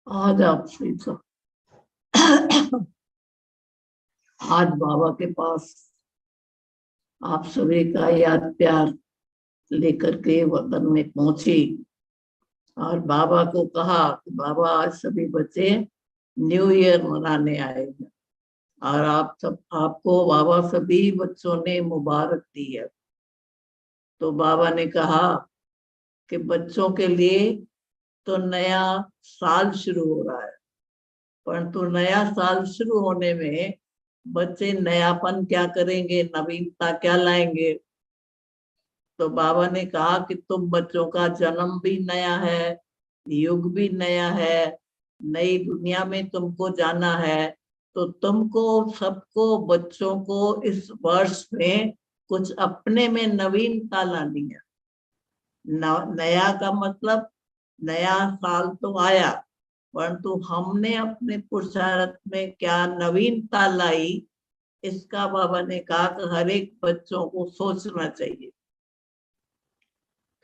आज आप सभी सब आज बाबा के पास आप सभी का याद प्यार लेकर के वतन में पहुंची और बाबा को कहा कि बाबा आज सभी बच्चे न्यू ईयर मनाने आए हैं और आपको बाबा सभी बच्चों ने मुबारक दी है। तो बाबा ने कहा कि बच्चों के लिए तो नया साल शुरू हो रहा है, परंतु नया साल शुरू होने में बच्चे नयापन क्या करेंगे, नवीनता क्या लाएंगे। तो बाबा ने कहा कि तुम बच्चों का जन्म भी नया है, युग भी नया है, नई दुनिया में तुमको जाना है। तो तुमको सबको बच्चों को इस वर्ष में कुछ अपने में नवीनता लानी है। नया का मतलब नया साल तो आया, परंतु हमने अपने पुरुषार्थ में क्या नवीनता लाई, इसका बाबा ने कहा कि हर एक बच्चों को सोचना चाहिए।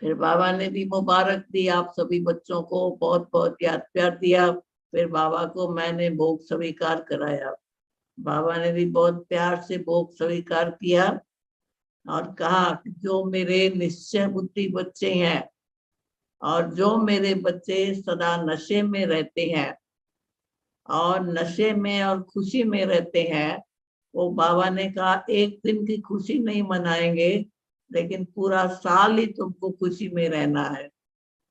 फिर बाबा ने भी मुबारक दी, आप सभी बच्चों को बहुत बहुत याद प्यार दिया। फिर बाबा को मैंने भोग स्वीकार कराया। बाबा ने भी बहुत प्यार से भोग स्वीकार किया और कहा कि जो मेरे निश्चय बुद्धि बच्चे हैं और जो मेरे बच्चे सदा नशे में रहते हैं और नशे में और खुशी में रहते हैं, वो बाबा ने कहा एक दिन की खुशी नहीं मनाएंगे, लेकिन पूरा साल ही तुमको खुशी में रहना है।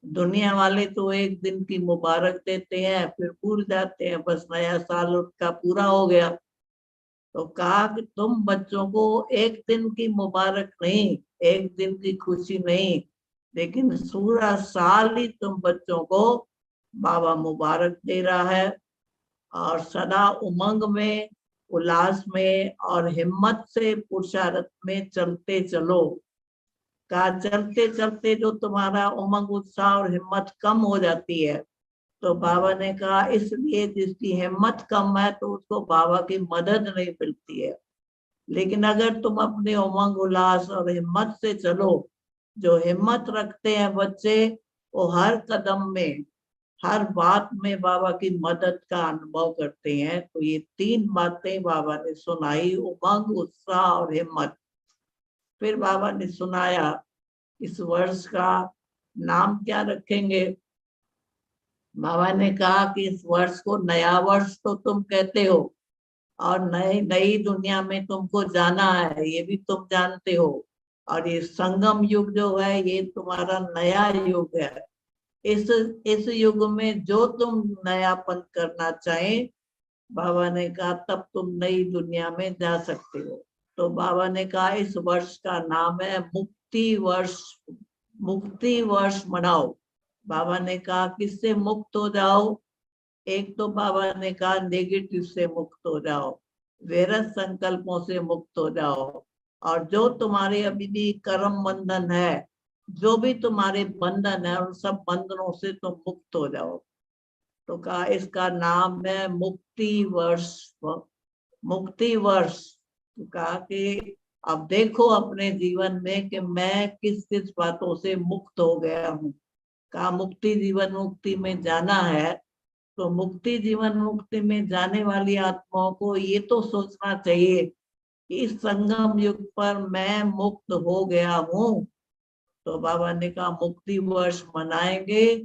दुनिया वाले तो एक दिन की मुबारक देते हैं फिर भूल जाते हैं, बस नया साल उनका पूरा हो गया। तो कहा कि तुम बच्चों को एक दिन की मुबारक नहीं, एक दिन की खुशी नहीं, लेकिन पूरा साल ही तुम बच्चों को बाबा मुबारक दे रहा है। और सदा उमंग में, उल्लास में और हिम्मत से पुरुषार्थ में चलते चलो। का चलते चलते जो तुम्हारा उमंग, उत्साह और हिम्मत कम हो जाती है, तो बाबा ने कहा इसलिए जिसकी हिम्मत कम है तो उसको बाबा की मदद नहीं मिलती है। लेकिन अगर तुम अपने उमंग, उल्लास और हिम्मत से चलो, जो हिम्मत रखते हैं बच्चे, वो हर कदम में, हर बात में बाबा की मदद का अनुभव करते हैं। तो ये तीन बातें बाबा ने सुनाई, उमंग, उत्साह और हिम्मत। फिर बाबा ने सुनाया इस वर्ष का नाम क्या रखेंगे। बाबा ने कहा कि इस वर्ष को नया वर्ष तो तुम कहते हो और नई नई दुनिया में तुमको जाना है, ये भी तुम जानते हो। और ये संगम युग जो है, ये तुम्हारा नया युग है। इस युग में जो तुम नयापन करना चाहे, बाबा ने कहा तब तुम नई दुनिया में जा सकते हो। तो बाबा ने कहा इस वर्ष का नाम है मुक्ति वर्ष। मुक्ति वर्ष मनाओ। बाबा ने कहा किससे मुक्त हो जाओ। एक तो बाबा ने कहा नेगेटिव से मुक्त हो जाओ, व्यर्थ संकल्पों से मुक्त हो जाओ, और जो तुम्हारे अभी भी कर्म बंधन है, जो भी तुम्हारे बंधन है, उन सब बंधनों से तुम मुक्त हो जाओ। तो कहा इसका नाम है मुक्ति वर्ष। मुक्ति वर्ष। तो कहा कि अब देखो अपने जीवन में कि मैं किस किस बातों से मुक्त हो गया हूँ। कहा मुक्ति जीवन मुक्ति में जाना है, तो मुक्ति जीवन मुक्ति में जाने वाली आत्माओं को ये तो सोचना चाहिए कि इस संगम युग पर मैं मुक्त हो गया हूँ। तो बाबा ने कहा मुक्ति वर्ष मनाएंगे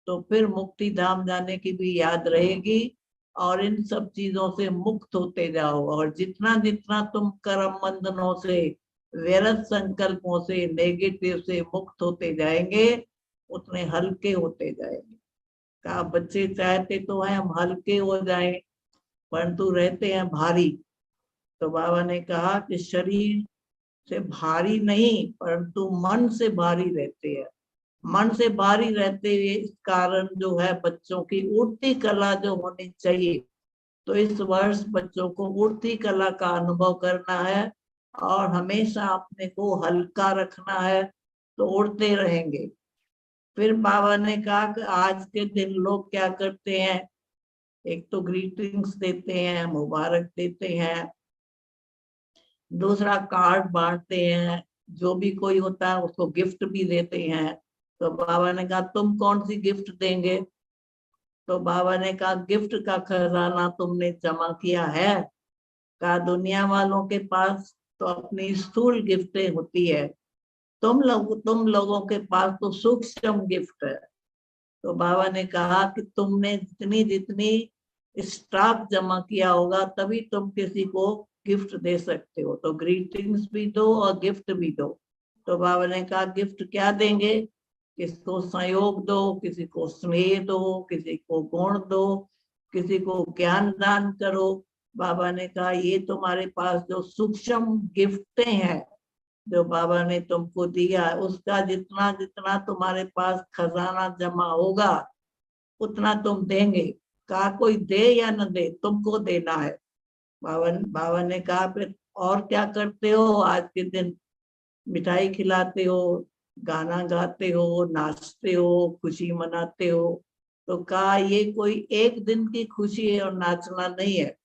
तो फिर मुक्ति धाम जाने की भी याद रहेगी, और इन सब चीजों से मुक्त होते जाओ। और जितना जितना तुम कर्म बंधनों से, व्यर्थ संकल्पों से, नेगेटिव से मुक्त होते जाएंगे, उतने हल्के होते जाएंगे। कहा बच्चे चाहते तो है हम हल्के हो जाएं, परंतु रहते हैं भारी। तो बाबा ने कहा कि शरीर से भारी नहीं, परंतु मन से भारी रहते हैं। मन से भारी रहते हुए इस कारण जो है बच्चों की उड़ती कला जो होनी चाहिए, तो इस वर्ष बच्चों को उड़ती कला का अनुभव करना है और हमेशा अपने को हल्का रखना है, तो उड़ते रहेंगे। फिर बाबा ने कहा कि आज के दिन लोग क्या करते हैं, एक तो ग्रीटिंग्स देते हैं, मुबारक देते हैं, दूसरा कार्ड बांटते हैं, जो भी कोई होता है उसको गिफ्ट भी देते हैं। तो बाबा ने कहा तुम कौन सी गिफ्ट देंगे। तो बाबा ने कहा गिफ्ट का खजाना तुमने जमा किया है? कहा दुनिया वालों के पास तो अपनी स्थूल गिफ्टें होती है, तुम लोगों के पास तो सूक्ष्म गिफ्ट है। तो बाबा ने कहा कि तुमने जितनी जितनी स्टॉक जमा किया होगा तभी तुम किसी को गिफ्ट दे सकते हो, तो ग्रीटिंग्स भी दो और गिफ्ट भी दो। तो बाबा ने कहा गिफ्ट क्या देंगे? किसी को सहयोग दो, किसी को स्नेह दो, किसी को गुण दो, किसी को ज्ञान दान करो। बाबा ने कहा ये तुम्हारे पास जो सूक्ष्म गिफ्टें हैं जो बाबा ने तुमको दिया है, उसका जितना जितना तुम्हारे पास खजाना जमा होगा उतना तुम देंगे। कहा कोई दे या न दे, तुमको देना है। बाबा ने कहा फिर और क्या करते हो आज के दिन? मिठाई खिलाते हो, गाना गाते हो, नाचते हो, खुशी मनाते हो। तो कहा ये कोई एक दिन की खुशी है और नाचना नहीं है,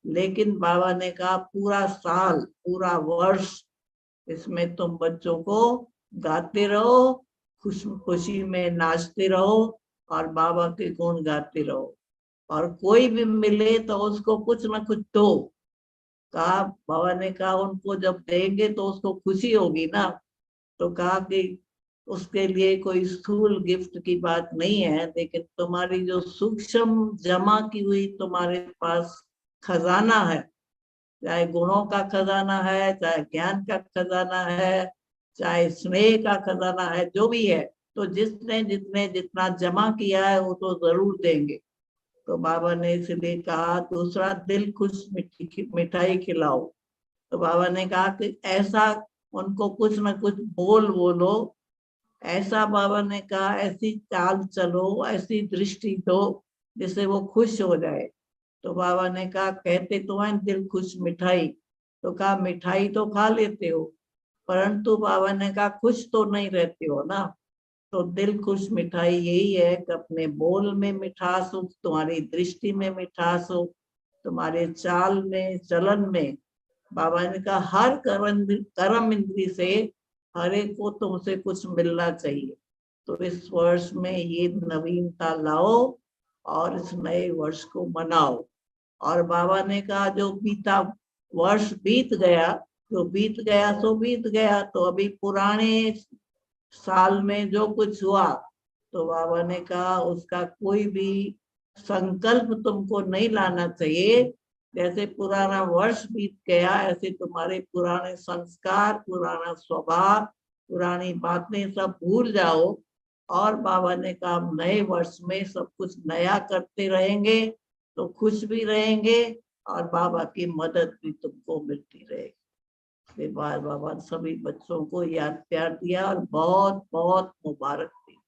लेकिन बाबा ने कहा पूरा साल, पूरा वर्ष इसमें तुम बच्चों को गाते रहो, खुशी में नाचते रहो और बाबा के गुण गाते रहो, और कोई भी मिले तो उसको कुछ ना कुछ दो। कहा बाबा ने कहा उनको जब देंगे तो उसको खुशी होगी ना। तो कहा कि उसके लिए कोई स्थूल गिफ्ट की बात नहीं है, लेकिन तुम्हारी जो सूक्ष्म जमा की हुई तुम्हारे पास खजाना है, चाहे गुणों का खजाना है, चाहे ज्ञान का खजाना है, चाहे स्नेह का खजाना है, जो भी है, तो जिसने जितने जितना जमा किया है वो तो जरूर देंगे। तो बाबा ने इसलिए कहा दूसरा दिल खुश मिठाई खिलाओ। तो बाबा ने कहा कि ऐसा उनको कुछ ना कुछ बोलो, ऐसा बाबा ने कहा ऐसी चाल चलो, ऐसी दृष्टि दो जिससे वो खुश हो जाए। तो बाबा ने कहा कहते तो हैं दिल खुश मिठाई। तो कहा मिठाई तो खा लेते हो, परंतु बाबा ने कहा खुश तो नहीं रहते हो ना। तो दिल खुश मिठाई यही है कि अपने बोल में मिठास हो, तुम्हारी दृष्टि में मिठास हो, तुम्हारे चाल में, चलन में। बाबा ने कहा हर कर्म इंद्री से हर एक को तुमसे कुछ मिलना चाहिए। तो इस वर्ष में ये नवीनता लाओ और इस नए वर्ष को मनाओ। और बाबा ने कहा जो बीता वर्ष बीत गया, जो बीत गया सो बीत गया, तो अभी पुराने साल में जो कुछ हुआ, तो बाबा ने कहा उसका कोई भी संकल्प तुमको नहीं लाना चाहिए। जैसे पुराना वर्ष बीत गया ऐसे तुम्हारे पुराने संस्कार, पुराना स्वभाव, पुरानी बातें सब भूल जाओ। और बाबा ने कहा नए वर्ष में सब कुछ नया करते रहेंगे तो खुश भी रहेंगे और बाबा की मदद भी तुमको मिलती रहेगी। इसके बाद बाबा सभी बच्चों को याद प्यार दिया और बहुत बहुत मुबारक दी।